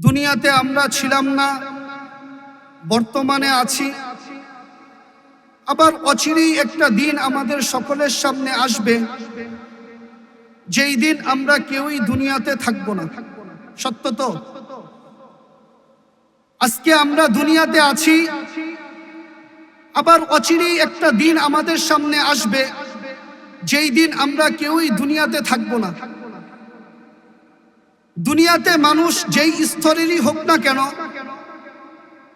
দুনিয়াতে আমরা ছিলাম না, বর্তমানে আছি, আবার অচিরেই একটা দিন আমাদের সকলের সামনে আসবে, যেই দিন আমরা কেউই দুনিয়াতে থাকব না। সত্য তো? আজকে আমরা দুনিয়াতে আছি, আবার অচিরেই একটা দিন আমাদের সামনে আসবে, যেই দিন আমরা কেউই দুনিয়াতে থাকব না। দুনিয়াতে মানুষ যেই স্তরেরই হোক না কেন,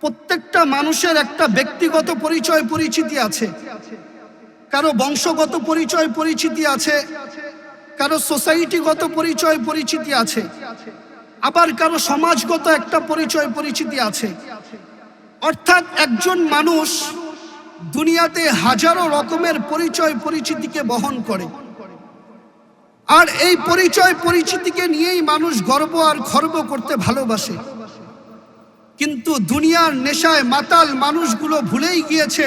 প্রত্যেকটা মানুষের একটা ব্যক্তিগত পরিচয় পরিচিতি আছে। কারো বংশগত পরিচয় পরিচিতি আছে, কারো সোসাইটিগত পরিচয় পরিচিতি আছে, আবার কারো সমাজগত একটা পরিচয় পরিচিতি আছে। অর্থাৎ একজন মানুষ দুনিয়াতে হাজারো রকমের পরিচয় পরিচিতিকে বহন করে, আর এই পরিচয় পরিচিতিকে নিয়েই মানুষ গর্ব আর খর্ব করতে ভালোবাসে। কিন্তু দুনিয়ার নেশায় মাতাল মানুষগুলো ভুলেই গিয়েছে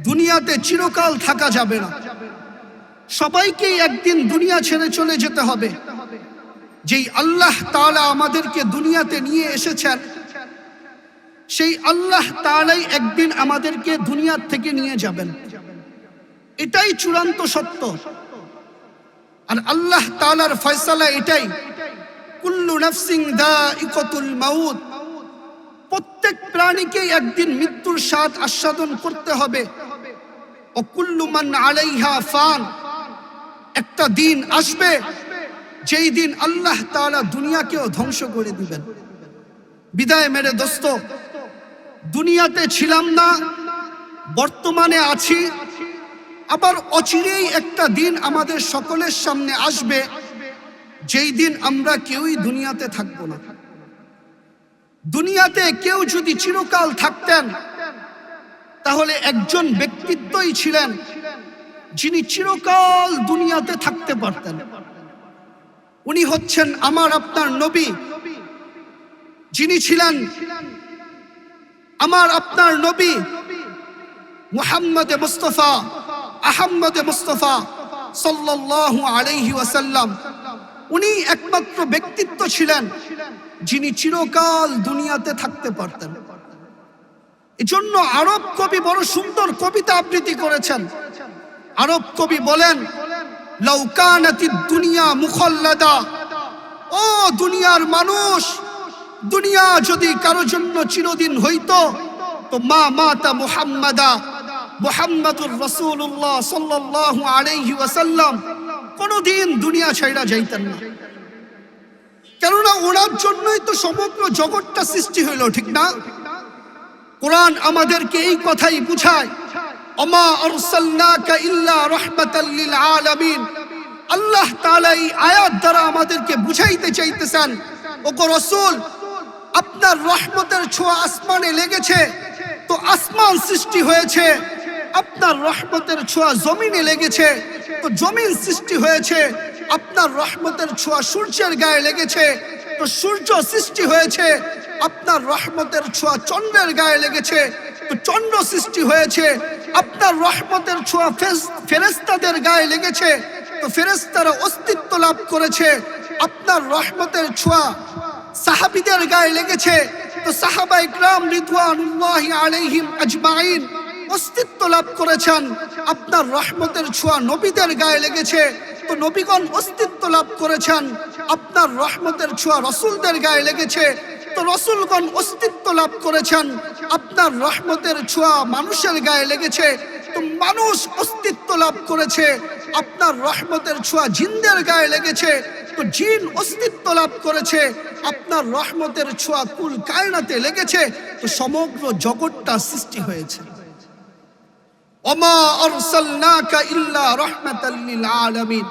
দুনিয়াতে চিরকাল থাকা যাবে না। সবাইকেই একদিন দুনিয়া ছেড়ে চলে যেতে হবে। যেই আল্লাহ তাআলা আমাদেরকে দুনিয়াতে নিয়ে এসেছেন, সেই আল্লাহ তাআলাই একদিন আমাদেরকে দুনিয়ার থেকে নিয়ে যাবেন। এটাই চূড়ান্ত সত্য। আর আল্লাহ তাআলার ফয়সালা এটাই, কুল্লু নাফসিন যায়িকাতুল মাউত, প্রত্যেক প্রাণীকেই একদিন মৃত্যুর স্বাদ আস্বাদন করতে হবে। ও কুল্লু মান আলাইহা ফান, একটা দিন আসবে যেই দিন আল্লাহ তাআলা দুনিয়াকেও ধ্বংস করে দিবেন। বিদায় মেরে দোস্ত, দুনিয়াতে ছিলাম না, বর্তমানে আছি, আবার অচিরেই একটা দিন আমাদের সকলের সামনে আসবে, যেই দিন আমরা কেউই দুনিয়াতে থাকবো না। দুনিয়াতে কেউ যদি চিরকাল থাকতেন, তাহলে একজন ব্যক্তিত্বই ছিলেন যিনি চিরকাল দুনিয়াতে থাকতে পারতেন। উনি হচ্ছেন আমার আপনার নবী, যিনি ছিলেন আমার আপনার নবী মুহাম্মদ মুস্তাফা আহমদ মুস্তাফা সাল্লাল্লাহু আলাইহি ওয়াসাল্লাম। উনি একমাত্র ব্যক্তিত্ব ছিলেন যিনি চিরকাল দুনিয়াতে থাকতে পারতেন। এজন্য আরব কবি বড় সুন্দর কবিতা আবৃত্তি করেছেন। আরব কবি বলেন, লাউ কানাতিদ দুনিয়া মুখাল্লাদা, ও দুনিয়ার মানুষ, দুনিয়া যদি কারো জন্য চিরদিন হইতো, তো মা মাতা মুহাম্মাদা, মুহাম্মাদুর রাসূলুল্লাহ সাল্লাল্লাহু আলাইহি ওয়াসাল্লাম কোনদিন দুনিয়া ছাইড়া যাইতেন না। কেননা ওনার জন্যই তো সমগ্র জগৎটা সৃষ্টি হইল, ঠিক না? কোরআন আমাদেরকে এই কথাই বুঝায়, ওমা আরসালনাকা ইল্লা রাহমাতাল লিল আলামিন। আল্লাহ তাআলা এই আয়াত দ্বারা আমাদেরকে বুঝাইতে চাইতেছেন, ওগো রাসূল, আপনার রহমতের ছোঁয়া আসমানে লেগেছে তো আসমান সৃষ্টি হয়েছে, আপনার রহমতের ছোঁয়া জমিনে লেগেছে তো জমিন সৃষ্টি হয়েছে, আপনার রহমতের ছোঁয়া সূর্যের গায়ে লেগেছে তো সূর্য সৃষ্টি হয়েছে, আপনার রহমতের ছোঁয়া চন্দ্রের গায়ে লেগেছে তো চন্দ্র সৃষ্টি হয়েছে, আপনার রহমতের ছোঁয়া ফেরেশতাদের গায়ে লেগেছে তো ফেরেশতারা অস্তিত্ব লাভ করেছে, আপনার রহমতের ছোঁয়া সাহাবীদের গায়ে লেগেছে তো সাহাবায়ে কিরাম রিদওয়ানুল্লাহি আলাইহিম আজমাইন অস্তিত্ব লাভ করেছেন, আপনার রহমতের ছোঁয়া নবীদের গায়ে লেগেছে তো নবীগণ অস্তিত্ব লাভ করেছেন, আপনার রহমতের ছোঁয়া রাসূলদের গায়ে লেগেছে তো রাসূলগণ অস্তিত্ব লাভ করেছেন, আপনার রহমতের ছোঁয়া মানুষের গায়ে লেগেছে তো মানুষ অস্তিত্ব লাভ করেছে, আপনার রহমতের ছোঁয়া জিনদের গায়ে লেগেছে তো জিন অস্তিত্ব লাভ করেছে, আপনার রহমতের ছোঁয়া কুল কায়নাতে লেগেছে তো সমগ্র জগৎটা সৃষ্টি হয়েছে। ওমা আরসালনাকা ইল্লা রাহমাতাল লিল আলামিন।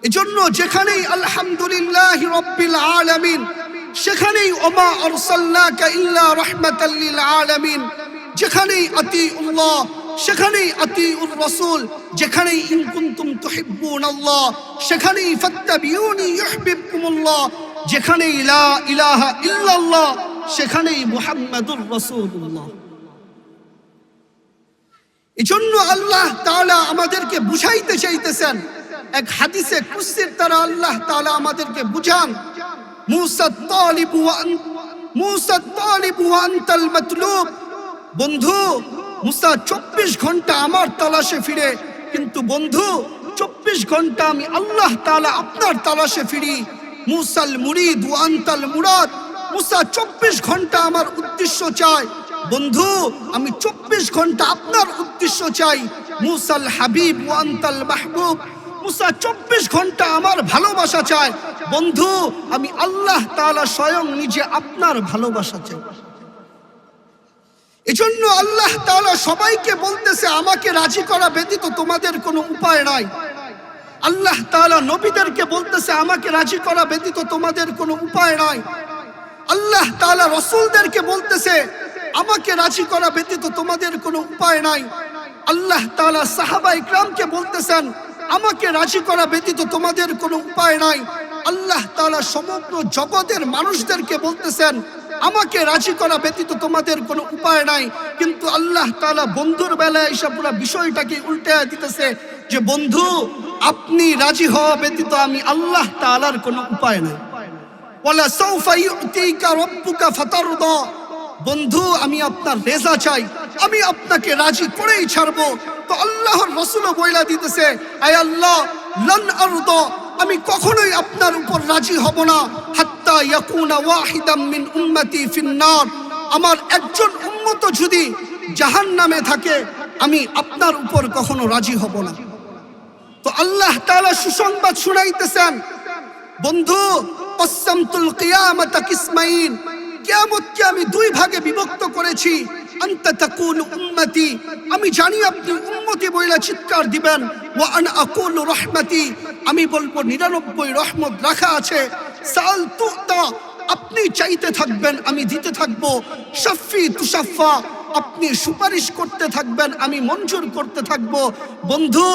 এজন্য যেখানেই আলহামদুলিল্লাহি রাব্বিল আলামিন, সেখানেই ওমা আরসালনাকা ইল্লা রাহমাতাল লিল আলামিন, যেখানেই আতিউল্লাহ সেখানেই আতিউর রাসূল, যেখানেই ইন কুনতুম তুহিব্বুনাল্লাহ সেখানেই ফাত্তাবিউনি ইউহিব্বুকুমুল্লাহ, যেখানেই লা ইলাহা ইল্লাল্লাহ সেখানেই মুহাম্মাদুর রাসূলুল্লাহ। এজন্য আল্লাহ তাআলা আমাদেরকে বুঝাইতে চাইতেছেন, এক হাদিসে কুদসির দ্বারা আল্লাহ তাআলা আমাদেরকে বুঝান, মুসা তালিবু ওয়া আনতাল মাতলুব। বন্ধু, মুসা 24 ঘন্টা আমার তালাশে ফিরে, কিন্তু বন্ধু 24 ঘন্টা আমি আল্লাহ তাআলা আপনার তালাশে ফিরি। মুসাল মুরিদ ওয়া আনতাল মুরাদ। মুসা 24 ঘন্টা আমার উদ্দেশ্য চাই, বন্ধু আমি 24 ঘন্টা আপনার উদ্দেশ্য চাই। মুসাল হাবিব ওয়া আনতাল মাহবুব। মুসা 24 ঘন্টা আমার ভালোবাসা চায়, বন্ধু আমি আল্লাহ তাআলা স্বয়ং নিজে আপনার ভালোবাসা চাই। এজন্য আল্লাহ তাআলা সবাইকে বলতেছে আমাকে রাজি করা ব্যতীত তোমাদের কোনো উপায় নাই। আল্লাহ তাআলা নবীদেরকে বলতেছে আমাকে রাজি করা ব্যতীত তোমাদের কোনো উপায় নাই। আল্লাহ তাআলা রাসূলদেরকে বলতেছে আমাকে রাজি করা ব্যতীত তোমাদের কোনো উপায় নাই। আল্লাহ তাআলা সাহাবা ইকরামকে বলতেছেন আমাকে রাজি করা ব্যতীত তোমাদের কোনো উপায় নাই। আল্লাহ তাআলা সমগ্র জগতের মানুষদেরকে বলতেছেন আমাকে রাজি করা ব্যতীত তোমাদের কোনো উপায় নাই। কিন্তু আল্লাহ তাআলা বন্ধুর বেলায় এসে পুরো বিষয়টাকে উল্টায় দিতেছে যে বন্ধু আপনি রাজি হওয়া ব্যতীত আমি আল্লাহ তাআলার কোনো উপায় নাই। ওয়ালা সাউফা ইউতিকা রাব্বুকা ফাতারদা। বন্ধু আমি আপনার রেজা চাই, আমি আপনাকে রাজি করেই ছাড়বো। তো আল্লাহর রাসূলও বইলা দিতেছে আয় আল্লাহ লান আরদা, আমি কখনোই আপনার উপর রাজি হব না হাত্তা ইয়াকুনা ওয়াহিদাম মিন উম্মতি ফিন্নার। আমার একজন উম্মত যদি জাহান্নামে থাকে আমি আপনার উপর কখনো রাজি হব না। তো আল্লাহ তাআলা সুসংবাদ শুনাইতেছেন বন্ধু কসসামতুল কিয়ামাতা কিসমাইন, কিয়ামতকে আমি দুই ভাগে বিভক্ত করেছি। আনতা তাকুলু উম্মতি, আমি জানি আপনি উম্মতি বইলা চিৎকার দিবেন। ওয়া আনা আকুলু রাহমাতি, আমি বলবো 99 রহমত রাখা আছে। সাল তুতা, আপনি চাইতে থাকবেন আমি দিতে থাকবো। শাফি তুশাফা, আপনি সুপারিশ করতে থাকবেন আমি মঞ্জুর করতে থাকবো। বন্ধু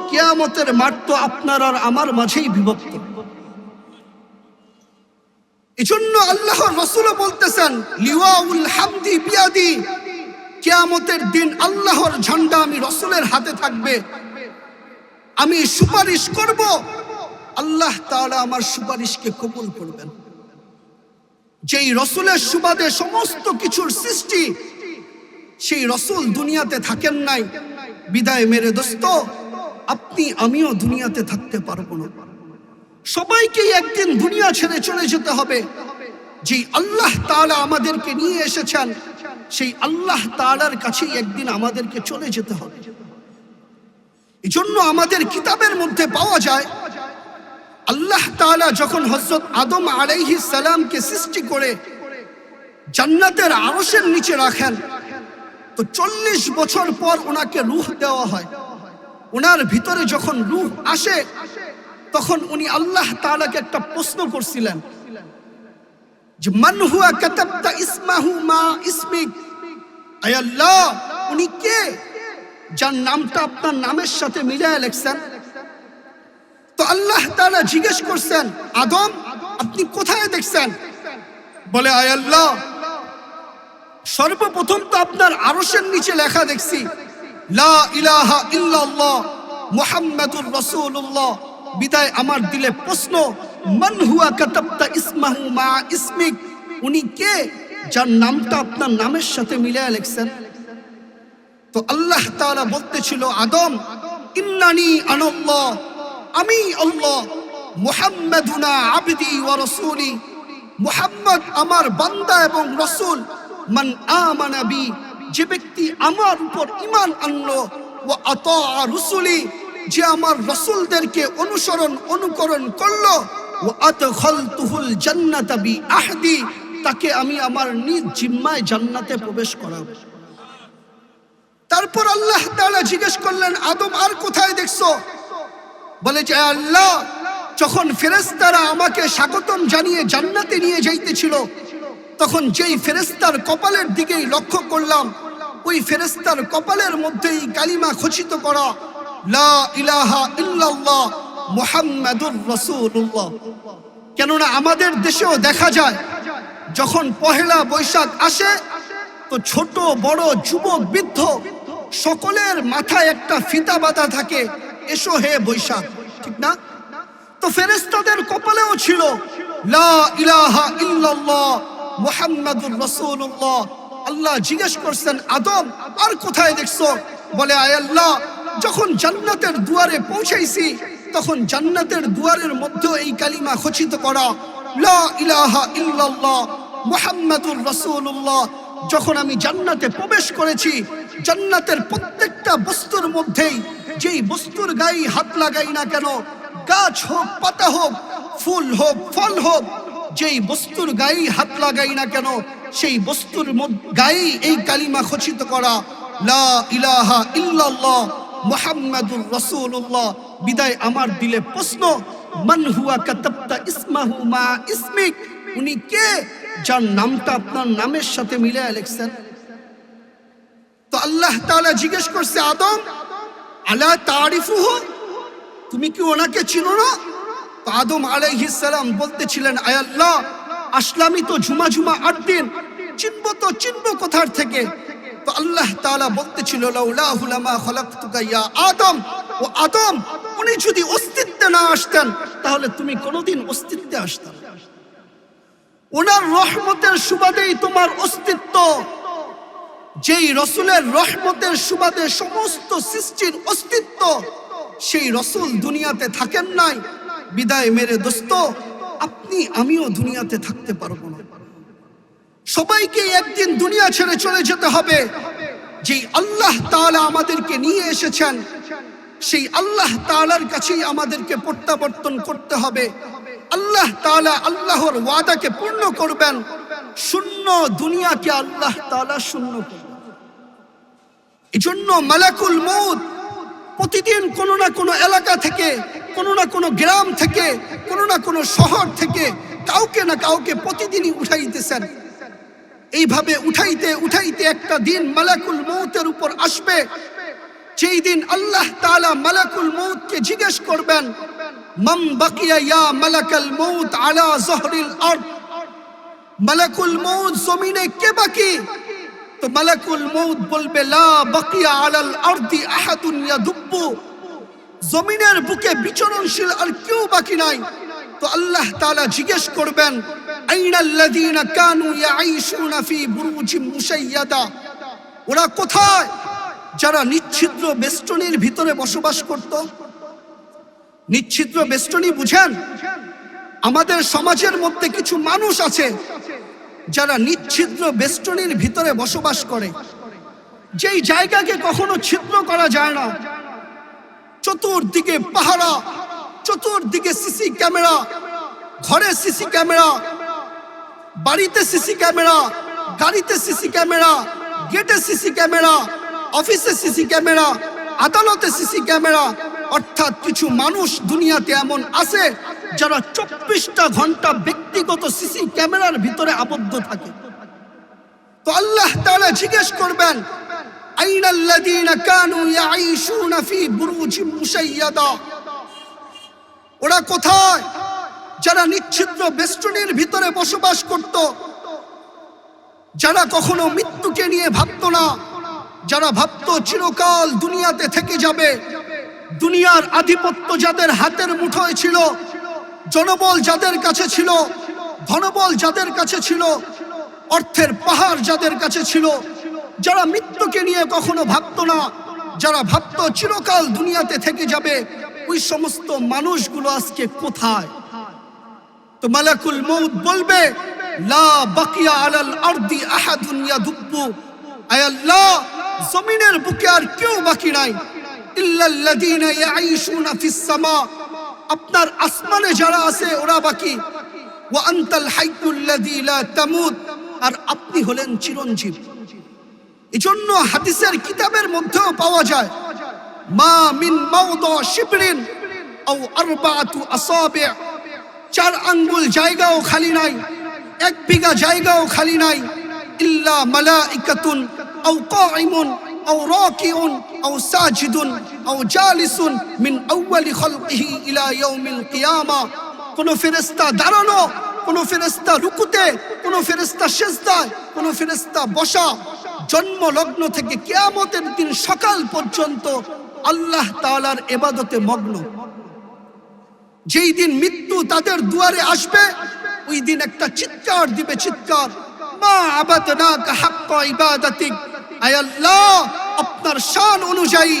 কিয়ামতের মাঠ তো আপনার আর আমার মাঝেই বিভক্ত। এজন্য আল্লাহর রাসূল বলতেছেন লিওয়াউল হামদি বিয়াদি, কিয়ামতের দিন আল্লাহর ঝান্ডা আমি রাসূলের হাতে থাকবে। আমি সুপারিশ করব, আল্লাহ তাআলা আমার সুপারিশকে কবুল করবেন। যেই রাসূলের সুবাদে সমস্ত কিছুর সৃষ্টি, সেই রাসূল দুনিয়াতে থাকেন নাই, বিদায় মেরে দোস্ত আপনি আমিও দুনিয়াতে থাকতে পারবো না। সবাইকেই একদিন দুনিয়া ছেড়ে চলে যেতে হবে। যেই আল্লাহ তাআলা আমাদেরকে নিয়ে এসেছেন সেই আল্লাহ তাআলার কাছেই একদিন আমাদেরকে চলে যেতে হবে। এজন্য আমাদের কিতাবের মধ্যে পাওয়া যায় আল্লাহ তাআলা যখন হযরত আদম আলাইহিস সালামকে সৃষ্টি করে জান্নাতের আরশের নিচে রাখেন, তো 40 বছর পর ওনাকে রূহ দেওয়া হয়। ওনার ভিতরে যখন রূহ আসে তখন উনি আল্লাহ তাআলাকে একটা প্রশ্ন করছিলেন যে মান হুয়া কাতাবতা ইসমাহু মা ইসমিক, আয় আল্লাহ উনি কে যার নামটা আপনার নামের সাথে মিলায় লিখছেন। তো আল্লাহ তাআলা জিজ্ঞেস করছেন আদম আপনি কোথায় দেখছেন? বলে আয় আল্লাহ সর্বপ্রথম তো আপনার আরশের নিচে লেখা দেখছি লা ইলাহা ইল্লাল্লাহ মুহাম্মাদুর রাসূলুল্লাহ। বিদায় আমার দিলে প্রশ্ন মান হুয়া কাতাবতা ইসমাহু মা ইসমিক, উনি কে যার নামটা আপনার নামের সাথে মিলায় লিখছেন। তো আল্লাহ তাআলা বলতেছিল আদম ইন্নানি আনাল্লাহ, আমি আল্লাহ, মুহাম্মাদুনা আবদি ওয়া রাসূলি, মুহাম্মদ আমার বান্দা এবং রাসূল। মান আমানা বি, যে ব্যক্তি আমার উপর ঈমান আনলো, ওয়া আতা রুসুলি, যে আমার রাসূলদেরকে অনুকরণ করলো, ওয়া আদখালতুহুল জান্নাতা বি আহদি, তাকে আমি আমার নিজ জিম্মায় জান্নাতে প্রবেশ করাবো। তারপর আল্লাহ তাআলা জিজ্ঞেস করলেন আদম আর কোথায় দেখছো? বলে যে আল্লাহ যখন ফেরেশতারা আমাকে স্বাগতম জানিয়ে জান্নাতে নিয়ে যাইতেছিল তখন যেই ফেরেশতার কপালের দিকেই লক্ষ্য করলাম ওই ফেরেশতার কপালের মধ্যেই কালিমা খচিত করা লা ইলাহা ইল্লাল্লাহ মুহাম্মাদুর রাসূলুল্লাহ। কেননা আমাদের দেশেও দেখা যায় যখন পহেলা বৈশাখ আসে তো ছোট বড় যুবক বৃদ্ধ সকলের মাথায় একটা ফিতা বাঁধা থাকে, এসো হে বৈশাখ, ঠিক না? তো ফেরেশতাদের কপালেও ছিল লা ইলাহা ইল্লাল্লাহ মুহাম্মাদুর রাসূলুল্লাহ। আল্লাহ জিজ্ঞেস করছেন, আদম আর কোথায় দেখছো? বলে, আয় আল্লাহ, যখন জান্নাতের দুয়ারে পৌঁছাইছি তখন জান্নাতের দুয়ারের মধ্যে এই কালিমা খচিত করা, লা ইলাহা ইল্লাল্লাহ মুহাম্মাদুর রাসূলুল্লাহ। যখন আমি জান্নাতে প্রবেশ করেছি, জান্নাতের প্রত্যেকটা বস্তুর মধ্যেই, যেই বস্তুর গায়ে হাত লাগাই না কেন, গাছ হোক, পাতা হোক, ফুল হোক, ফল হোক, যেই বস্তুর গায়ে হাত লাগাই না কেন, সেই বস্তুর গায়ে এই কালিমা খচিত করা, লা ইলাহা ইল্লাল্লাহ মুহাম্মাদুর রাসূলুল্লাহ। বিদায় আমার দিলে প্রশ্ন, মান হুয়া কাতাবতা ইসমাহু মা ইসমিক, উনি কে যার নামটা আপনার নামের সাথে মিলায় লিখছেন? তো আল্লাহ তাআলা জিজ্ঞেস করছে, আদম আলা তারিফুহু, তুমি কি ওনাকে চিনো না? তো আদম আলাইহিস সালাম বলতেছিলেন, আয় আল্লাহ, আসলামই তো ঝুমা 8 দিন, চিনবো কোথার থেকে? তো আল্লাহ তাআলা বলতেছিল, লাউলাহু লামা খালাকতুকা ইয়া আদম, ও আদম, উনি যদি অস্তিত্বে না আসতেন তাহলে তুমি কোনোদিন অস্তিত্বে আসতে না। ওনার রহমতের সুবাদেই তোমার অস্তিত্ব। যেই রসুলের রহমতের সুবাদে সমস্ত সৃষ্টির অস্তিত্ব, সেই রসুল দুনিয়াতে থাকেন নাই। বিদায় মেরে দোস্ত, আপনি আমিও দুনিয়াতে থাকতে পারবো না। সবাইকে একদিন দুনিয়া ছেড়ে চলে যেতে হবে। যেই আল্লাহ তাআলা আমাদেরকে নিয়ে এসেছেন, সেই আল্লাহ তাআলার কাছেই আমাদেরকে প্রত্যাবর্তন করতে হবে। আল্লাহ তাআলা আল্লাহর ওয়াদাকে পূর্ণ করবেন, শূন্য দুনিয়াকে আল্লাহ তাআলা শূন্য করবেন। এজন্য মালাকুল মউত প্রতিদিন কোনো না কোনো এলাকা থেকে, কোনো না কোনো গ্রাম থেকে, কোনো না কোনো শহর থেকে কাউকে না কাউকে প্রতিদিনই উঠাইতেছেন। এইভাবে উঠাইতে একটা দিন মালাকুল মউতের উপর আসবে, যেই দিন আল্লাহ তাআলা মালাকুল মউতকে জিজ্ঞেস করবেন, মান বাকিয়া ইয়া মালাকাল মউত আলা যহরিল আরদ, মালাকুল মউত জমিনে কে বাকি? তো মালাকুল মউত বলবে, লা বাকিয়া আলাল আরদি আহাদুন ইয়াদুব্বু, জমিনের বুকে বিচরণশীল আর কেউ বাকি নাই। তো আল্লাহ তাআলা জিজ্ঞেস করবেন, আইনাল্লাযীনা কানু ইয়াঈশুনা ফি বুরুজিম মুশাইয়াদা, ওরা কোথায় যারা নিচ্ছিদ্র বেষ্টনীর ভিতরে বসবাস করত? নিচ্ছিদ্র বেষ্টনী বুঝেন? আমাদের সমাজের মধ্যে কিছু মানুষ আছে যারা নিচ্ছিদ্র বেষ্টনীর ভিতরে বসবাস করে, যেই জায়গাকে কখনো ছিদ্র করা যায় না। চতুর্দিকে পাহারা, চতুর্দিকে সিসি ক্যামেরা, ঘরে সিসি ক্যামেরা, বাড়িতে সিসি ক্যামেরা, গাড়িতে সিসি ক্যামেরা, গেটে সিসি ক্যামেরা, অফিসে সিসি ক্যামেরা, আদালতে সিসি ক্যামেরা। অর্থাৎ কিছু মানুষ দুনিয়াতে এমন আছে যারা 24টা ঘন্টা ব্যক্তিগত সিসি ক্যামেরার ভিতরে আবদ্ধ থাকে। তো আল্লাহ তাআলা জিজ্ঞেস করবেন, আইনাল্লাযীনা কানু ইয়াঈশুনা ফি বুরুজিম মুশাইয়াদা, ওরা কোথায় যারা নিচ্ছিদ্র বেষ্টনীর ভিতরে বসবাস করত, যারা কখনো মৃত্যুকে নিয়ে ভাবতো না, যারা ভাবতো চিরকাল দুনিয়াতে থেকে যাবে। দুনিয়ার আধিপত্য যাদের হাতের মুঠোয় ছিল, জনবল যাদের কাছে ছিল, ধনবল যাদের কাছে ছিল, অর্থের পাহাড় যাদের কাছে ছিল, যারা মৃত্যুকে নিয়ে কখনো ভাবতো না, যারা ভাবতো চিরকাল দুনিয়াতে থেকে যাবে, ওই সমস্ত মানুষগুলো আজকে কোথায়? তো মালাকুল মউত বলবে, লা বাকিয়া আলাল আরদি আহাদুন ইয়াদুব্বু, আয় আল্লাহ, জমিনের বুকে আর কেউ বাকি নাই। ইল্লাল্লাযীনা ইয়াঈশুনা ফিস সামা, আপনার আসমানে যারা আছে ওরা বাকি। ওয়া আনতাল হাইয়ুল্লাযী লা তামুত, আর আপনি হলেন চিরঞ্জীব। এজন্য হাদিসের কিতাবের মধ্যেও পাওয়া যায়, মা মিন মাওদা শিবরিন আও আরবাআতু আসাবি', 4 আঙ্গুল জায়গাও খালি নাই, 1 বিঘা জায়গাও খালি নাই, ইল্লা মালাইকাতুন আও কাইমুন আও রাকিউন আও সাজিদুন আও জালিসুন মিন আউয়ালি খালকিহি ইলা ইয়াউমিল কিয়ামা। কোন ফেরেশতা দাঁড়ানো, কোন ফেরেশতা রুকুতে, কোন ফেরেশতা সিজদায়, কোন ফেরেশতা বসা, জন্ম লগ্ন থেকে কিয়ামতের দিন সকাল পর্যন্ত আল্লাহ তাআলার ইবাদতে মগ্ন। যেই দিন মৃত্যু তাদের দুয়ারে আসবে, ওই দিন একটা চিৎকার দিবে, চিৎকার, মা আবাদনাকা হাক্কা ইবাদাতিক, আয় আল্লাহ আপনার শান অনুযায়ী,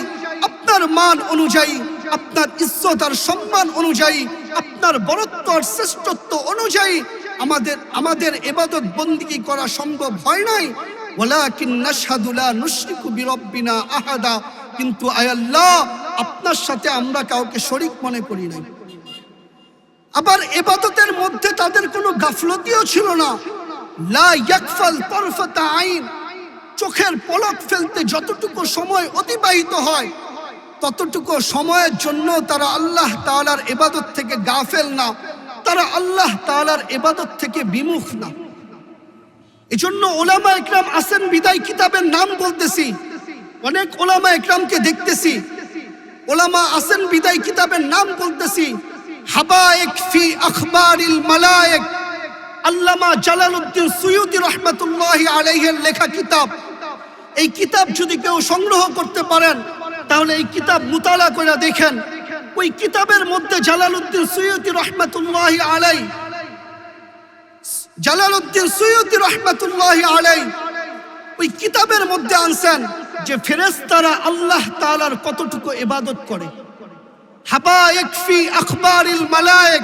আপনার মান অনুযায়ী, আপনার ইজ্জত আর সম্মান অনুযায়ী, আপনার বরত্ব আর শ্রেষ্ঠত্ব অনুযায়ী আমাদের ইবাদত বন্দেগী করা সম্ভব হয় নাই। ওয়ালাকিন নাশহাদু লা নুশরিকু বিরাব্বিনা আহাদা, কিন্তু আয় আল্লাহ আপনার সাথে আমরা কাউকে শরীক মনে করি নাই। আবার ইবাদতের মধ্যে তাদের কোনো গাফলতিও ছিল না। লা ইয়াকফাল তারফাতা আইন, চোখের পলক ফেলতে যতটুকু সময় অতিবাহিত হয় ততটুকু সময়ের জন্য তারা আল্লাহ তাআলার ইবাদত থেকে গাফেল না, তারা আল্লাহ তাআলার ইবাদত থেকে বিমুখ না। এজন্য ওলামা ইকরাম আছেন বিদায় কিতাবের নাম বলতেছি, অনেক ওলামা ইকরামকে দেখতেছি, ওলামা আছেন বিদায় কিতাবের নাম বলতেছি। হাবায়েক ফি আখবারিল মালায়েক, আল্লামা জালালউদ্দিন সুয়ুতী রাহমাতুল্লাহি আলাইহির লেখা কিতাব। এই কিতাব যদি কেউ সংগ্রহ করতে পারেন তাহলে এই কিতাব মুতালা করে দেখেন। ওই কিতাবের মধ্যে জালালউদ্দিন সুয়ুতী রাহমাতুল্লাহি আলাইহি, জালালউদ্দিন সুয়ুতী রাহমাতুল্লাহি আলাইহি ওই কিতাবের মধ্যে আনছেন যে ফেরেশতারা আল্লাহ তাআলার কতটুকু ইবাদত করে। হাবায়েক ফি আখবারিল মালায়েক,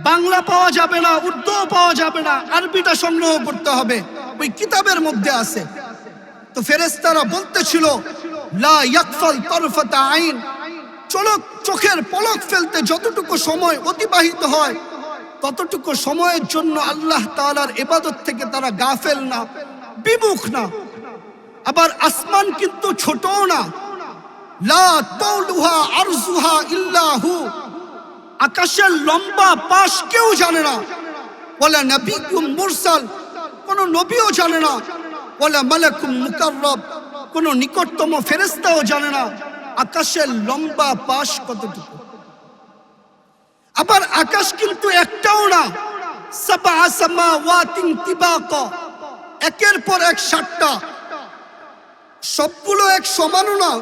বাংলা পাওয়া যাবে না, উর্দু পাওয়া যাবে না, আরবিটা সংগ্রহ করতে হবে, ওই কিতাবের মধ্যে আছে। তো ফেরেশতারা বলতেছিল লা ইয়াকফাল তারফাতা আইন, চোখের পলক ফেলতে যতটুকু সময় অতিবাহিত হয় ততটুকু সময়ের জন্য আল্লাহ তাআলার ইবাদত থেকে তারা গাফেল না, বিমুখ না। আবার আসমান কিন্তু ছোটও না, লা তাউলুহা আরজুহা ইল্লাহু, আকাশের লম্বা পাশ কেউ জানে না। ওয়ালা নবিয়্যুম মুরসাল, কোন নবীও জানে না। ওয়ালা মালাকুম মুকাররব, কোন নিকটতম ফেরেশতাও জানে না আকাশের লম্বা পাশ কতটুকু। আবার আকাশ কিন্তু একটাও না, সাবআ সামাওয়াতিন তিবাকা, একের পর এক 7টা, সবগুলো এক সমানও না।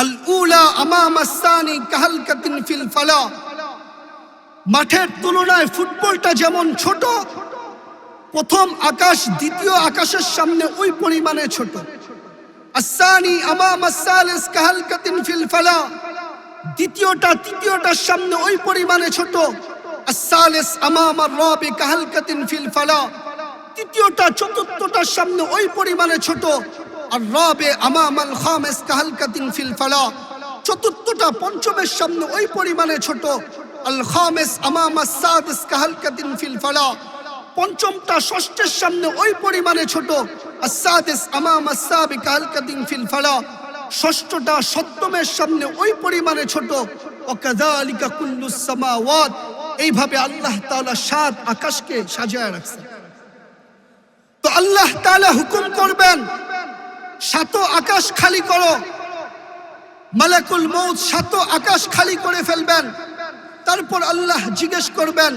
আল উলা আমামা সানি কাহালকাতিন ফিল ফালা, মাঠের তুলনায় ফুটবলটা যেমন ছোট, প্রথম আকাশ দ্বিতীয় আকাশের সামনে ওই পরিমাণে ছোট। আসানি আমামা সালিস কাহালকাতিন ফিল ফালা, দ্বিতীয়টা তৃতীয়টার সামনে ওই পরিমাণে ছোট। আসালিস আমামা রাবি কাহালকাতিন ফিল ফালা, তৃতীয়টা চতুর্থটার সামনে ওই পরিমাণে ছোট। আর রাবে আমামাল খামিস কাহালকাতিন ফিল ফালা, চতুর্থটা পঞ্চমের সামনে ওই পরিমাণে ছোট। আল খামিস আমামাস সাদিস কাহালকাতিন ফিল ফালা, পঞ্চমটা ষষ্ঠের সামনে ওই পরিমাণে ছোট। আস-সাদিস আমামাস সাবি কাহালকাতিন ফিল ফালা, ষষ্ঠটা সপ্তমের সামনে ওই পরিমাণে ছোট। ওয়াকাযালিকা কুল্লুস সামাওয়াত, এইভাবে আল্লাহ তাআলা 7 আকাশকে সাজায় রাখছেন। তো আল্লাহ তাআলা হুকুম করবেন 7 আকাশ খালি করো, মালাকুল মউত 7 আকাশ খালি করে ফেলবেন। তারপর আল্লাহ জিজ্ঞেস করবেন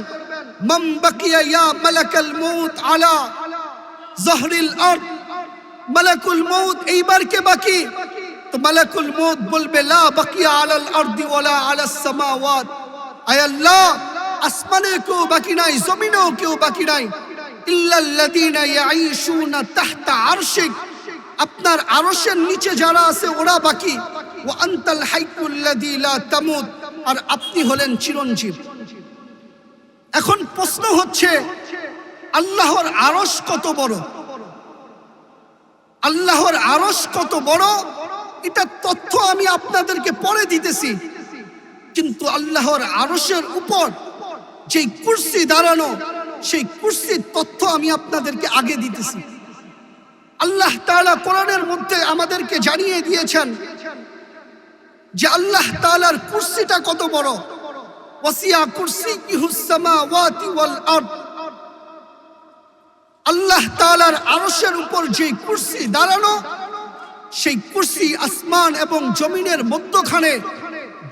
মান বাকিয়া ইয়া মালাকাল মউত আলা জহরিল আরদ, মালাকুল মউত এইবার কে বাকি? তো মালাকুল মউত বলবে লা বাকিয়া আলাল আরদি ওয়ালা আলাস সামাওয়াত, আয় আল্লাহ আসমানে কেউ বাকি নাই, জমিনেও কেউ বাকি নাই। ইল্লাল্লাযীনা ইয়াঈশুনা তাহতা আরশিক, আপনার আরশের নিচে যারা আছে ওরা বাকি। ওয়া আনতাল হাইয়ুল্লাযী লা তামুত, আর আপনি হলেন চিরঞ্জীব। এখন প্রশ্ন হচ্ছে আল্লাহর আরশ কত বড়? আল্লাহর আরশ কত বড় এটা তথ্য আমি আপনাদেরকে পরে দিতেছি, কিন্তু আল্লাহর আরশের উপর যেই কুরসি দাঁড়ানো সেই কুরসির তথ্য আমি আপনাদেরকে আগে দিতেছি। আল্লাহ তাআলা কোরআনের মধ্যে আমাদেরকে জানিয়ে দিয়েছেন যে আল্লাহ তাআলার কুরসিটা কত বড়। ওয়াসিয়া কুরসিয়ুহুস সামাওয়াতি ওয়াল আরদ, আল্লাহ তাআলার আরশের উপর যে কুরসি দাঁড়ানো সেই কুরসি আসমান এবং জমিনের মধ্যখানে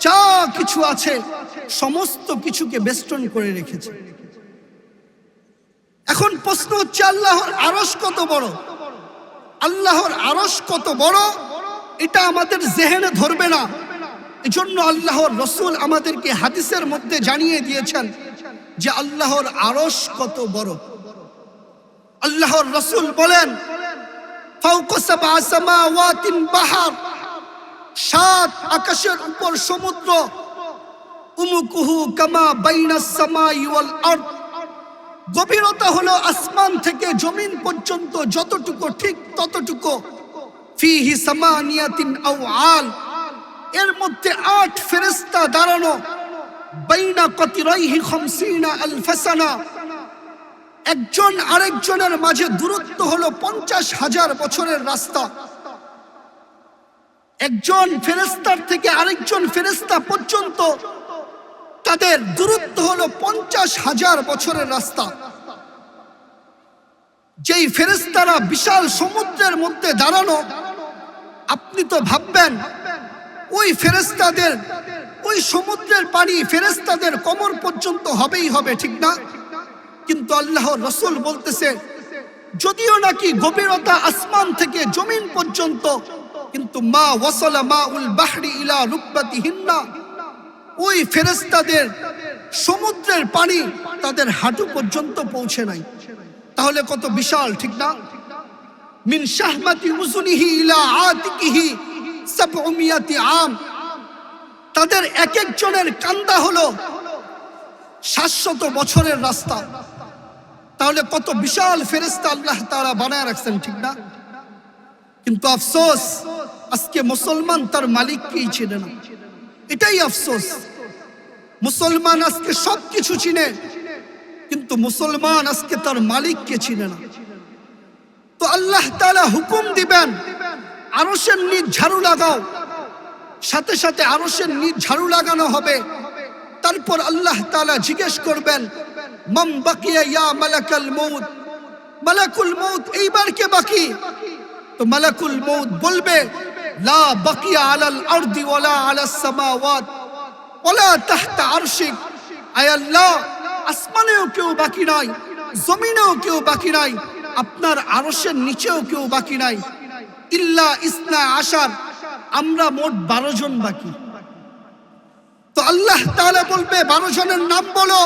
যা কিছু আছে সমস্ত কিছুকে বেষ্টন করে রেখেছে। এখন প্রশ্ন হচ্ছে আল্লাহর আরশ কত বড়? আল্লাহর আরশ কত বড় এটা আমাদের জেহেনে ধরবে না। এজন্য আল্লাহর রাসূল আমাদেরকে হাদিসের মধ্যে জানিয়ে দিয়েছেন যে আল্লাহর আরশ কত বড়। আল্লাহর রাসূল বলেন ফাওকা সাবআ সামাওয়াতিন বাহার, 7 আকাশের উপর সমুদ্র, উমুকুহু কামা বাইনাস সামাই ওয়াল আরদ, গভীরতা হলো আসমান থেকে জমিন পর্যন্ত যতটুকু ঠিক ততটুকু। ফিহি সামানিয়াতিন আওআল, এর মধ্যে 8 ফেরেশতা দাঁড়ানো। বাইনা কতিরাইহি 50 আলফ সানা, একজন আরেকজনের মাঝে দূরত্ব হলো 50,000 বছরের রাস্তা। একজন ফেরেশতার থেকে আরেকজন ফেরেশতা পর্যন্ত তাদের দূরত্ব হলো 50,000 বছরের রাস্তা। যেই ফেরেশতারা বিশাল সমুদ্রের মধ্যে দাঁড়ানো, আপনি তো ভাববেন ওই ফেরেশতাদের, ওই সমুদ্রের পানি ফেরেশতাদের কোমর পর্যন্ত হবেই হবে, ঠিক না? কিন্তু আল্লাহর রাসূল বলতেছে যদিও নাকি গভীরতা আসমান থেকে জমিন পর্যন্ত, কিন্তু মা ওয়াসালা মাউল বাহরি ইলা রুকবাতিহিন্না, ওই ফেরেশতাদের সমুদ্রের পানি তাদের হাঁটু পর্যন্ত পৌঁছে নাই। তাহলে কত বিশাল, ঠিক না? মিন শাহমাতি উযুনিহি ইলা আতিকিহি 700 আম, তাদের এক একজনের কান্দা হলো 700 বছরের রাস্তা। তাহলে কত বিশাল ফেরেশতা আল্লাহ তাআলা বানায় রাখছেন, ঠিক না? কিন্তু আফসোস, আজকে মুসলমান তার মালিককেই চিনে না। এটাই আফসোস। মুসলমান আজকে সবকিছু চিনে, কিন্তু মুসলমান আজকে তার মালিককে চিনে না। তো আল্লাহ তাআলা হুকুম দিবেন আরশের নিচ ঝাড়ু লাগাও, সাথে সাথে আরশের নিচ ঝাড়ু লাগানো হবে। তারপর আল্লাহ তাআলা জিজ্ঞেস করবেন মান বাকিয়া ইয়া মালাকাল মউত, মালাকুল মউত এইবার কে বাকি? তো মালাকুল মউত বলবে লা বাকিয়া আলাল আরদি ওয়ালা আলাস সামাওয়াত ওয়ালা তাহতা আরশিক, আয় আল্লাহ, আসমানেও কেউ বাকি নাই, জমিনেও কেউ বাকি নাই, আপনার আরশের নিচেও কেউ বাকি নাই। ইল্লা ইসনা আশার, আমরা মোট 12 জন বাকি। তো আল্লাহ তাআলা বলবে 12 জনের নাম বলো।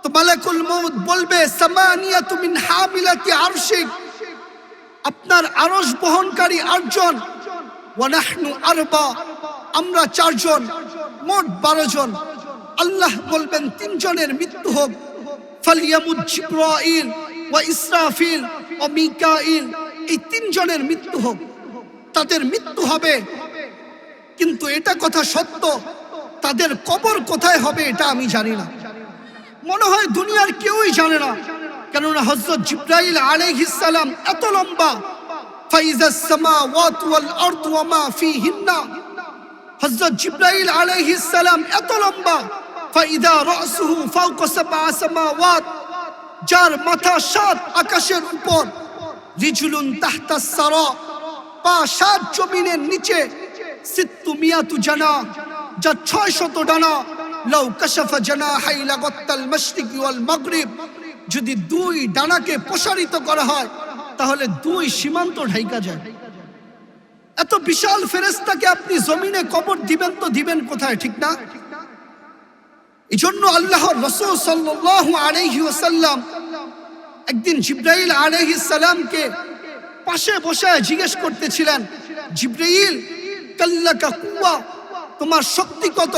তো মালাকুল মউত বলবে সামানিয়াতু মিন হামিলাতি আরশিক, আপনার আরশ বহনকারী 8 জন। ওয়া নাহনু আরবা, আমরা 4 জন, মোট 12 জন। আল্লাহ বলবেন 3 জনের মৃত্যু হোক। ফালিয়ামুত জিবরাইল ওয়া ইসরাফিল ওয়া মিকাইল, এই 3 জনের মৃত্যু হোক। তাদের মৃত্যু হবে, কিন্তু এটা কথা সত্য, তাদের কবর কোথায় হবে এটা আমি জানি না। মনে হয় দুনিয়ার কেউই জানে না, কেননা হযরত জিবরাইল আলাইহিস সালাম এত লম্বা। ফাইজাস সামাওয়াতু ওয়াল আরদু ওয়া মা ফিহিন্না, হযরত জিবরাইল আলাইহিস সালাম এত লম্বা। ফাইদা রাসুহু ফাওকা সাবআ সামাওয়াত, যার মাথা 7 আকাশের উপর। রিজুলুন তাহতাস সারা, পা 7 জমিনের নিচে। 600 জানা, যা 600 ডানা। লাউ কাশাফা জানাহাই লাগাত্তাল মাশরিকি ওয়াল মাগরিব, যদি 2 ডানাকে প্রসারিত করা হয় তাহলে 2 সীমান্ত ঢাইকা যায়। এত বিশাল ফেরেশতাকে আপনি জমিনে কবর দিবেন তো দিবেন কোথায়, ঠিক না? এজন্য আল্লাহর রাসূল সাল্লাল্লাহু আলাইহি ওয়াসাল্লাম একদিন জিবরাইল আলাইহিস সালামকে পাশে বসে জিজ্ঞেস করতেছিলেন, জিবরাইল কাল্লাকা কুওয়া, তোমার শক্তি কত?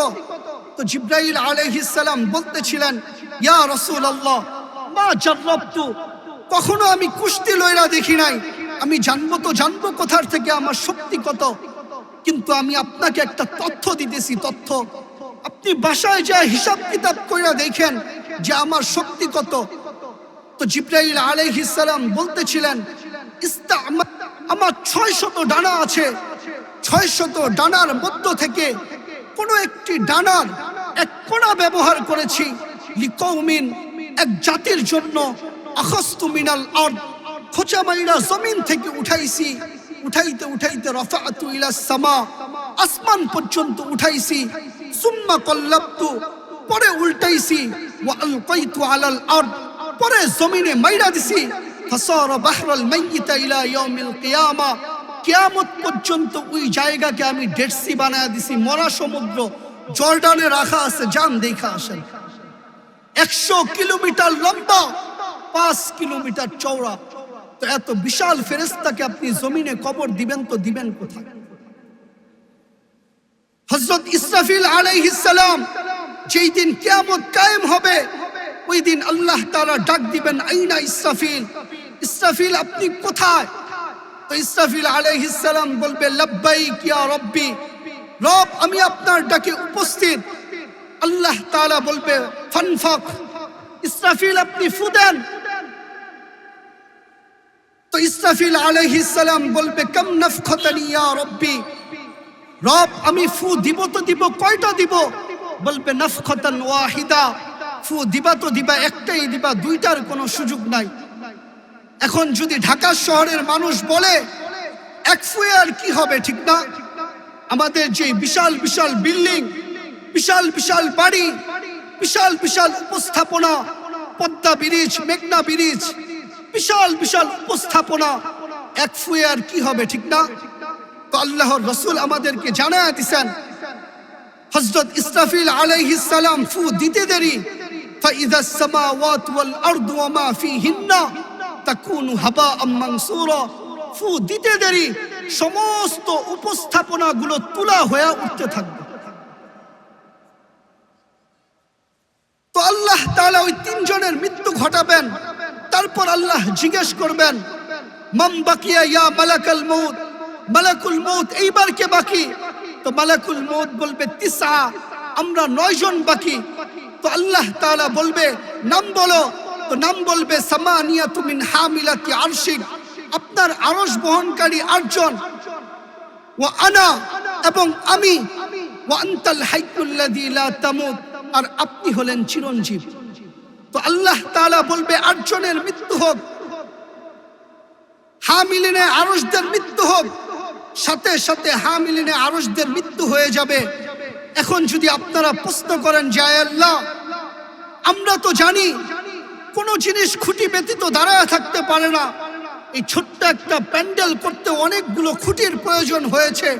তো জিবরাইল আলাইহিস সালাম বলতেছিলেন, ইয়া রাসূলুল্লাহ মা জাররাবতু, কখনো আমি কুস্তি লইরা দেখি নাই, আমি জানবো কোথার থেকে আমার শক্তি কত। কিন্তু আমি আপনাকে একটা তথ্য দিতেছি, তথ্য, আপনি বাসায় যা হিসাব কিতাব কইরা দেখেন যে আমার শক্তি কত। তো জিবরাইল আলাইহিস সালাম বলতেছিলেন, আমার 600 ডানা আছে, 600 ডানার মধ্য থেকে কোন একটি ডানার এক কোণা ব্যবহার করেছি লিকৌমিন, এক জাতির জন্য। আখাস্তু মিনাল আরদ, খোঁচা মাইরা জমিন থেকে উঠাইছি, উঠাইতে উঠাইতে রাফাআতু ইলাস সামা, আসমান পর্যন্ত উঠাইছি। সুম্মা কল্লাবতু, পরে উল্টাইছি। ওয়া আলকাইতু আলাল আরদ, পরে জমিনে মাইরা দিছি। ফাসারা বাহরাল মাইয়িতা ইলা ইয়াউমিল কিয়ামা, কিয়ামত পর্যন্ত ওই জায়গাকে আমি ডেড সি বানায়া দিছি, মরা সমুদ্র। জর্ডানে রাখা আছে, যান দেখা আসেন। 100 কিলোমিটার লম্বা, 5 কিলোমিটার চওড়া। তো এত বিশাল ফেরেশতাকে আপনি জমিনে কবর দিবেন তো দিবেন কোথায়? হযরত ইসরাফিল আলাইহিস সালাম যেই দিন কিয়ামত কায়েম হবে, ওই দিন আল্লাহ তাআলা ডাক দিবেন, আইনা ইসরাফিল, ইসরাফিল আপনি কোথায়? তো ইসরাফিল আলাইহিস সালাম বলবে, লাব্বাইক ইয়া রব্বি, রব আমি আপনার ডাকে উপস্থিত। আল্লাহ তাআলা বলবে, ফানফাক, ইসরাফিল আপনি ফু দেন। তো ইসরাফিল আলাইহিস সালাম বলবে, কাম নাফখাতানি ইয়া রব্বি, রব আমি ফু দিব তো দিব, কয়টা দিব? বলবে নাফখাতান ওয়াহিদা, ফু দিবা তো দিবা, একটাই দিবা, দুইটার কোনো সুযোগ নাই। এখন যদি ঢাকা শহরের মানুষ বলে এক ফুয়ে আর কি হবে, ঠিক না? আমাদের যে বিশাল বিশাল বিল্ডিং, বিশাল বিশাল বাড়ি, বিশাল বিশাল উপস্থাপনা, পদ্মা ব্রিজ, মেঘনা ব্রিজ, বিশাল বিশাল উপস্থাপনা, এক ফুয়ে আর কি হবে, ঠিক না? তো আল্লাহর রাসূল আমাদেরকে জানায়া দিয়েছেন, হযরত ইসরাফিল আলাইহিস সালাম ফু দিতে দেরি, ফাইযা সামাওয়াত ওয়াল আরদু ওয়া মা ফিহিন্না তাকুনু হাবাআম মানসুরা, ফু দিতে দেরি সমস্ত উপস্থাপনাগুলো তুলা হয়ে উঠতে থাকবে। তো আল্লাহ তাআলা ওই তিনজনের মৃত্যু ঘটাবেন। তারপর আল্লাহ জিজ্ঞেস করবেন, মান বাকিয়া ইয়া মালাকুল মউত, মালাকুল মউত এইবার কে বাকি? তো মালাকুল মউত বলবে, তিসা, আমরা 9 জন বাকি। তো আল্লাহ তাআলা বলবে, নাম বলো। তো নাম বলবে, সামানিয়াতু মিন হামিলাতি আরশিক, আপনার আরশ বহনকারী 8 জন, ওয়া আনা, এবং আমি, ওয়া আনতাল হাইয়ুল্লাযী লা তামুত, আর আপনি হলেন চিরঞ্জীব। তো আল্লাহ তাআলা বলবে, 8 জনের মৃত্যু হোক, হামিলিনে আরশদের মৃত্যু হোক, সাথে সাথে হামিলিনে আরশদের মৃত্যু হয়ে যাবে। এখন যদি আপনারা প্রশ্ন করেন, যে আল্লাহ আমরা তো জানি কোন জিনিস খুঁটি ব্যতীত দাঁড়ায় থাকতে পারে না, এই ছোট্ট একটা প্যান্ডেল করতে অনেকগুলো খুঁটির প্রয়োজন হয়েছে,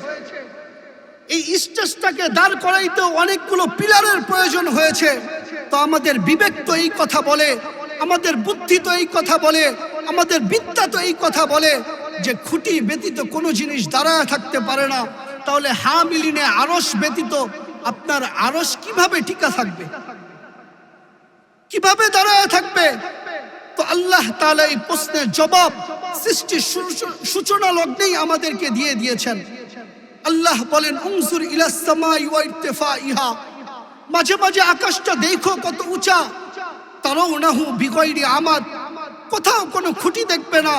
এই স্টেজটাকে দাঁড় করাইতে অনেকগুলো পিলারের প্রয়োজন হয়েছে। তো আমাদের বিবেক তো এই কথা বলে, আমাদের বুদ্ধি তো এই কথা বলে, আমাদের বিদ্যা তো এই কথা বলে যে খুঁটি ব্যতীত কোনো জিনিস দাঁড়ায় থাকতে পারে না। তাহলে হামিলিনে আরশ ব্যতীত আপনার আরশ কিভাবে টিকা থাকবে, কিভাবে দাঁড়ায় থাকবে? তো আল্লাহ তাআলা এই প্রশ্নের জবাব সৃষ্টির সূচনা লগ্নেই আমাদেরকে দিয়ে দিয়েছেন। আল্লাহ বলেন, উনজুর ইলাস সামাই ওয়া ইরতিফাইহা, মাঝে মাঝে আকাশটা দেখো কত উঁচা, তারাউনাহু বিগাইরি আমাদ, কোথাও কোনো খুঁটি দেখবে না।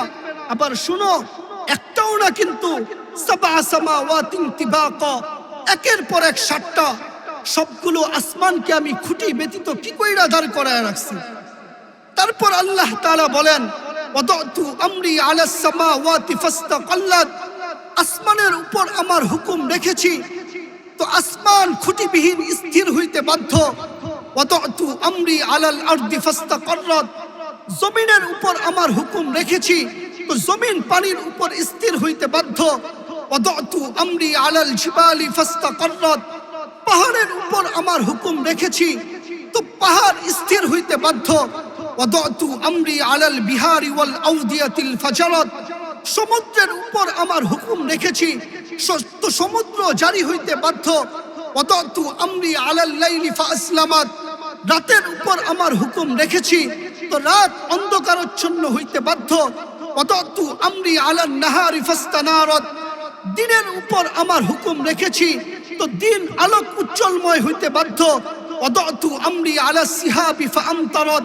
আবার শুনো, একটাও না কিন্তু, সাবআ সামাওয়াতিন তিবাকা, একের পর এক 7টা, সবগুলো আসমানকে আমি খুঁটি ব্যতীত কি কইরা দাঁড় করায় রাখছি। তারপর আল্লাহ তাআলা বলেন, ওয়াদাতু আমরি আলাস সামাওয়াতি ফাস্তাকাল্লাত, আসমানের উপর আমার হুকুম রেখেছি তো আসমান খুঁটিবিহীন স্থির হইতে বাধ্য। ওয়াদাতু আমরি আলাল আরদি ফাস্তাকাররাত, জমিনের উপর আমার হুকুম রেখেছি তো জমিন পানির উপর স্থির হইতে বাধ্য। ওয়াদাতু আমরি আলাল জিবালি ফাস্তাকাররাত, পাহাড়ের উপর আমার হুকুম রেখেছি তো পাহাড় স্থির হইতে বাধ্য। ওয়াদাতু আমরি আলাল বিহারি ওয়াল আউদিয়াতিল ফাজারাত, সমুদ্রের উপর আমার হুকুম রেখেছি তো সমুদ্র জারি হইতে বাধ্য। ওয়াদাতু আমরি আলাল লাইলি ফাআসলামাত, রাতের উপর আমার হুকুম রেখেছি তো রাত অন্ধকারাচ্ছন্ন হইতে বাধ্য। ওয়াদাতু আমরি আলান নাহারি ফাস্তানারাত, দিনের উপর আমার হুকুম রেখেছি তো দিন আলোক উজ্জ্বলময় হইতে বাধ্য। ওয়াদাতু আমরি আলাস সিহাবি ফাআমতারাত,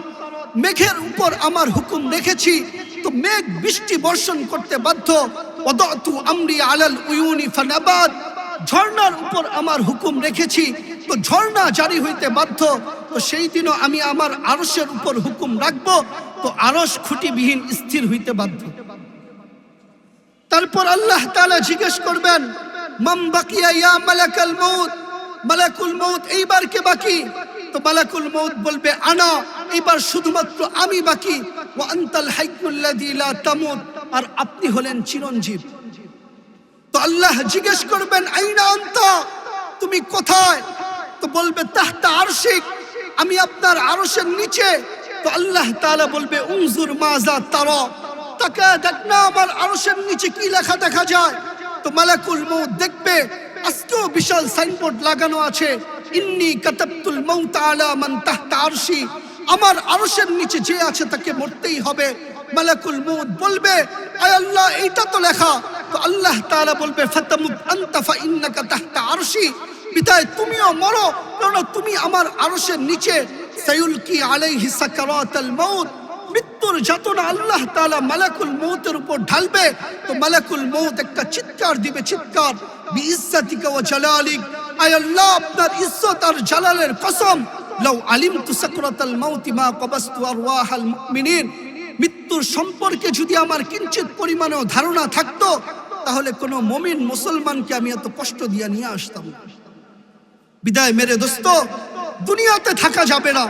মেঘের উপর আমার হুকুম রেখেছি তো মেঘ বৃষ্টি বর্ষণ করতে বাধ্য। ওয়াদাতু আমরি আলাল উয়ুনি ফানাবাত, ঝর্ণার উপর আমার হুকুম রেখেছি তো ঝর্ণা জারি হইতে বাধ্য। তো সেই দিনও আমি আমার আরশের উপর হুকুম রাখবো তো আরশ খুঁটিবিহীন স্থির হইতে বাধ্য। তারপর আল্লাহ তাআলা জিজ্ঞেস করবেন, মান বাকিয়া ইয়া মালাকুল মউত, মালাকুল মউত এইবার কে বাকি? তো মালাকুল মউত বলবে, আনা, এইবার শুধুমাত্র আমি বাকি। ওয়া আনতাল হাইয়ুল্লাযী লা তামুত, আর আপনি হলেন চিরঞ্জীব। তো আল্লাহ জিজ্ঞেস করবেন, আইনা আনতা, তুমি কোথায়? তো বলবে, তাহতা আরশিক, আমি আপনার আরশের নিচে, তো আল্লাহ তাআলা বলবে উনজুর মাজা তারা, তাকে দেখ না আমার আরশের নিচে কি লেখা দেখা যায়। তো মালাকুল মউত দেখবে, আজকেও বিশাল সাইনবোর্ড লাগানো আছে, ইন্নী কাতাবতুল মাউত আলা মান তাহতা আরশি, আমার আরশের নিচে যে আছে তাকে মরতেই হবে। মালাকুল মউত বলবে আয় আল্লাহ এইটা তো লেখা। তো আল্লাহ তাআলা বলবে ফাতামুত আনতা ফাইন্নাকা তাহতা আরশি, বিদায় তুমিও মরো, কারণ তুমি আমার আরশের নিচে। সায়ুলকি আলাইহি সাকারাতাল মাউত, মৃত্যুর যাতনা আল্লাহ তাআলা মালাকুল মউতের উপর ঢালবে। তো মালাকুল মউত একটা চিৎকার দিবে, চিৎকার, বিইজ্জাতিকা ওয়া জালালিক, আয় আল্লাহ আপনার ইজ্জত আর জালালের কসম, লাউ আলিমতু সাকরাতাল মাউতি মা কবাস্তু আরওয়াহাল মুমিনিন, মৃত্যুর সম্পর্কে যদি আমার কিঞ্চিত পরিমাণেও ধারণা থাকতো, তাহলে কোনো মুমিন মুসলমানকে আমি এত কষ্ট দিয়ে নিয়ে আসতাম না। বিদায় মেরে দোস্ত, দুনিয়াতে থাকা যাবে না।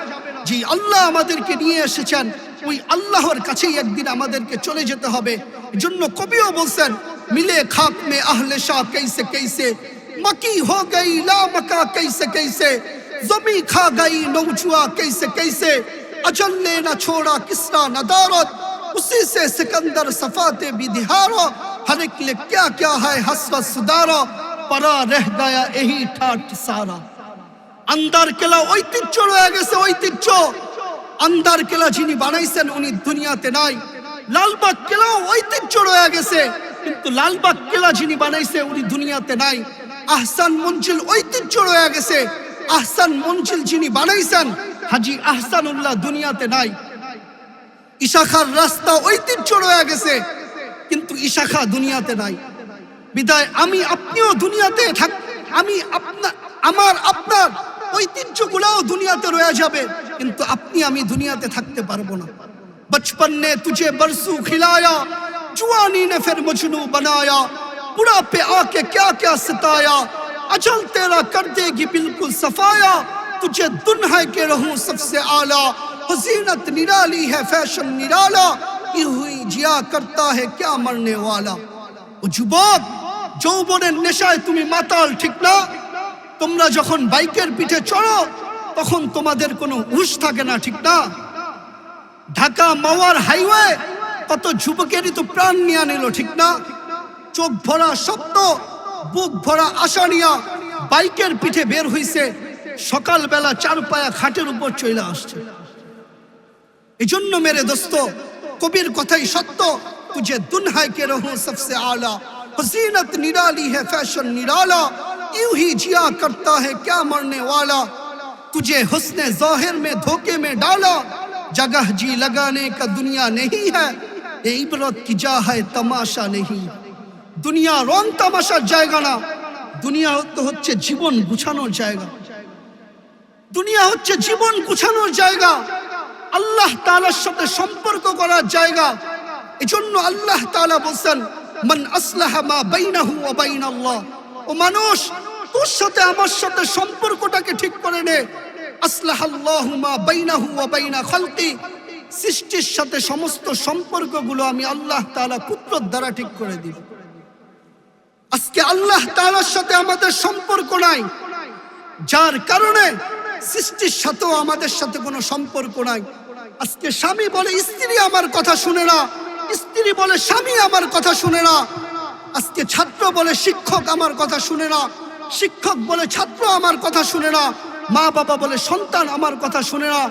যে আল্লাহ আমাদেরকে নিয়ে এসেছেন, ওই আল্লাহর কাছেই একদিন আমাদেরকে চলে যেতে হবে। এজন্য কবিও বলছেন, মিলে খাক মে আহলে শাহ कैसे कैसे, मकी हो गई ला मका कैसे कैसे, जमी खा गई नौजुआ कैसे कैसे, अजल ने न छोड़ा किसरा नदारत, उसी से सिकंदर सफाते भी दिहारो, हर एक ले क्या क्या है हसरत सुधारो, परा रह गया यही ठाट सारा। अंदर केला ঐতিহ্য রয়ে গেছে, ঐতিহ্য। আন্দার কেলা যিনি বানাইছেন উনি দুনিয়াতে নাই। লালবাগ কেলাও ঐতিহ্য রয়ে গেছে, কিন্তু লালবাগ কেলা যিনি বানাইছে উনি দুনিয়াতে নাই। আহসান মঞ্জিল ঐতিহ্য রয়ে গেছে, আহসান মঞ্জিল যিনি বানাইছেন হাজী আহসানুল্লাহ দুনিয়াতে নাই। ইশাখার রাস্তা ঐতিহ্য রয়ে গেছে, কিন্তু ইশাখা দুনিয়াতে নাই। বিদায় আমি আপনিও দুনিয়াতে থাক, আপনার ঐতিহ্যগুলোও দুনিয়াতে রয়ে যাবে, কিন্তু আপনি আমি দুনিয়াতে থাকতে পারবো না। बचपन ने तुझे बरसू खिलाया, जुआनी ने फिर मजनू बनाया, बुढ़ापे आके क्या क्या सताया, अजल तेरा कर देगी बिल्कुल सफाया, तुझे दुन्हा के रहूं सबसे आला, हसीनत निराली है फैशन निराला, यूं ही जिया करता है क्या मरने वाला। ও যুবক, যৌবনের নেশায় তুমি মাতাল, ঠিক না? তোমরা যখন বাইকের পিঠে চড়ো তখন তোমাদের কোনো হুঁশ থাকে না, ঠিক না? ঢাকা মাওয়ার হাইওয়ে কত যুবকেরই তো প্রাণ নিয়ে নিল, ঠিক না? চোখ ভরা স্বপ্ন, বুক ভরা আশা নিয়া বাইকের পিঠে বের হইছে, সকালবেলা চার পায়া খাটের উপর চলে আসছে। এই জন্য মেরে দোস্ত, কবির কথাই সত্য, তুঝে দুনহায় কে রহু সবসে আলা, हसीनत निराली है फैशन निराला, यूं ही जिया करता है क्या मरने वाला, तुझे हुस्न ज़ाहिर में धोखे में डाला, जगह जी लगाने का दुनिया नहीं है, ये इबरत की जा है तमाशा नहीं। दुनिया रंग तमाशार जायगा ना, दुनिया तो হচ্ছে জীবন গুছানোর জায়গা। দুনিয়া হচ্ছে জীবন গুছানোর জায়গা, আল্লাহ তাআলার সাথে সম্পর্ক করার জায়গা। এজন্য আল্লাহ তাআলা বলেন, মান আসলাহা মা বাইনাহু ওয়া বাইনাল্লাহ, ও মানুষ তোর সাথে আমার সাথে সম্পর্কটাকে ঠিক করে নে। আসলাহাল্লাহু মা বাইনাহু ওয়া বাইনা খালকি, সৃষ্টির সাথে সমস্ত সম্পর্কগুলো আমি আল্লাহ তাআলা কুদরত দ্বারা ঠিক করে দিব। আজকে আল্লাহ তাআলার সাথে আমাদের সম্পর্ক নাই, যার কারণে সৃষ্টির সাথেও আমাদের সাথে কোনো সম্পর্ক নাই। আজকে স্বামী বলে স্ত্রী আমার কথা শুনে না, স্ত্রী বলে স্বামী আমার কথা শুনে না। আজকে ছাত্র বলে শিক্ষক আমার কথা শুনে না, শিক্ষক বলে ছাত্র আমার কথা শুনে না। মা বাবা বলে সন্তান আমার কথা শুনে না,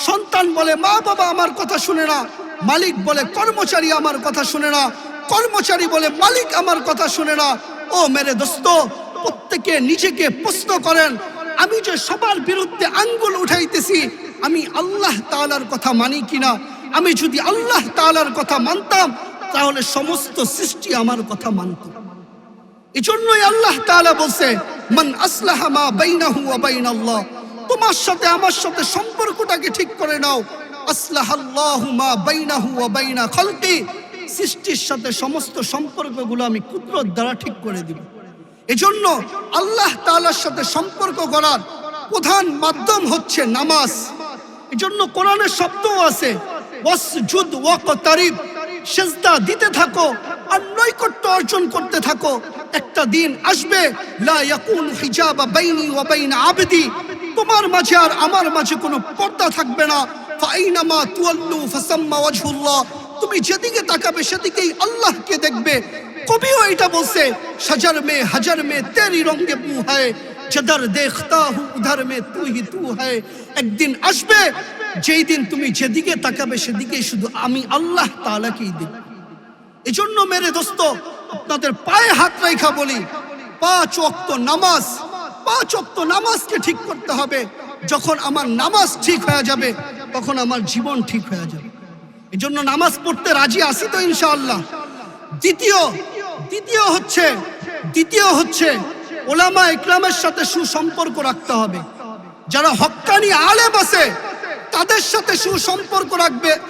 সন্তান বলে মা বাবা আমার কথা শুনে না। মালিক বলে কর্মচারী আমার কথা শুনে না, কর্মচারী বলে মালিক আমার কথা শুনে না। ও মেরে দোস্ত, প্রত্যেকে নিজেকে প্রশ্ন করেন, আমি যে সবার বিরুদ্ধে আঙ্গুল উঠাইতেছি, আমি আল্লাহ তাআলার কথা মানি কিনা? আমি যদি আল্লাহ তাআলার কথা মানতাম, তাহলে সমস্ত সৃষ্টি আমার কথা মানত। এজন্যই আল্লাহ তাআলা বলছে, মান আসলাহা মা বাইনাহু ওয়া বাইনাল্লাহ, তোমার সাথে আমার সাথে সম্পর্কটাকে ঠিক করে নাও। আসলাহাল্লাহু মা বাইনাহু ওয়া বাইনা খালকি, সৃষ্টির সাথে সমস্ত সম্পর্কগুলো আমি কুদরত দ্বারা ঠিক করে দিব। এজন্য আল্লাহ তাআলার সাথে সম্পর্ক করার প্রধান মাধ্যম হচ্ছে নামাজ। এজন্য কোরআনের শব্দও আছে, ওয়াসজুদ ওয়াকতারিব, সিজদা দিতে থাকো আর নৈকট্য অর্জন করতে থাকো। একটা দিন আসবে, লা ইয়াকুন হিজাবা বাইনি ওয়া বাইনা আবদি, তোমার মাঝে আর আমার মাঝে কোনো পর্দা থাকবে না। ফাইনামা তুয়াল্লু ফাসাম্মা ওয়াজহুল্লাহ, তুমি যেদিকে তাকাবে সেদিকেই আল্লাহকে দেখবে। কবিও এটা বলছে, শজর মে হজর মে তেরি রঙে বু হয়, जिधर देखता हूँ उधर में तू ही तू है। একদিন আসবে যেই দিন তুমি যেদিকে তাকাবে সেদিকেই শুধু আমি আল্লাহ তাআলাকেই দেখবে। এজন্য মেরে দোস্ত, আপনাদের পায়ে হাত রেখা বলি, 5 ওয়াক্ত নামাজ, 5 ওয়াক্ত নামাজকে ঠিক করতে হবে। যখন আমার নামাজ ঠিক হয়ে যাবে তখন আমার জীবন ঠিক হয়ে যাবে। এজন্য নামাজ পড়তে রাজি আছি তো ইনশাআল্লাহ। দ্বিতীয় হচ্ছে ওলামা ইকরামের সাথে সুসম্পর্ক রাখতে হবে। যারা হক্কানি আলেম আছে তাদের সাথে সুসম্পর্ক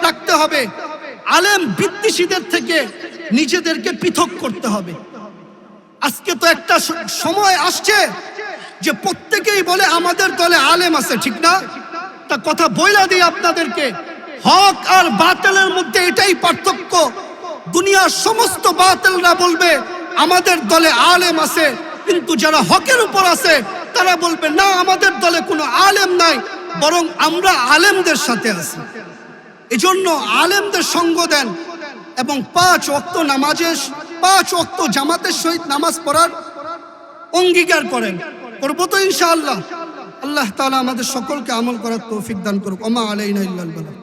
রাখতে হবে। আলেম বিদ্বেষীদের থেকে নিজেদেরকে পৃথক করতে হবে। আজকে তো একটা সময় আসছে যে প্রত্যেকেই বলে আমাদের দলে আলেম আছে, ঠিক না? তা কথা বইলা দিই আপনাদেরকে, হক আর বাতিলের মধ্যে এটাই পার্থক্য। দুনিয়ার সমস্ত বাতিলরা বলবে আমাদের দলে আলেম আছে, কিন্তু যারা হকের উপর আছে তারা বলবে না, আমাদের দলে কোনো আলেম নাই, বরং আমরা আলেমদের সাথে আছি। এজন্য আলেমদের সঙ্গ দেন এবং 5 ওয়াক্ত নামাজের 5 ওয়াক্ত জামাতের সহিত নামাজ পড়ার অঙ্গীকার করেন। করবো তো ইনশাআল্লাহ। আল্লাহ তাআলা আমাদের সকলকে আমল করার তৌফিক দান করুক। ওমা আলাইনা ইল্লাল বালাগ।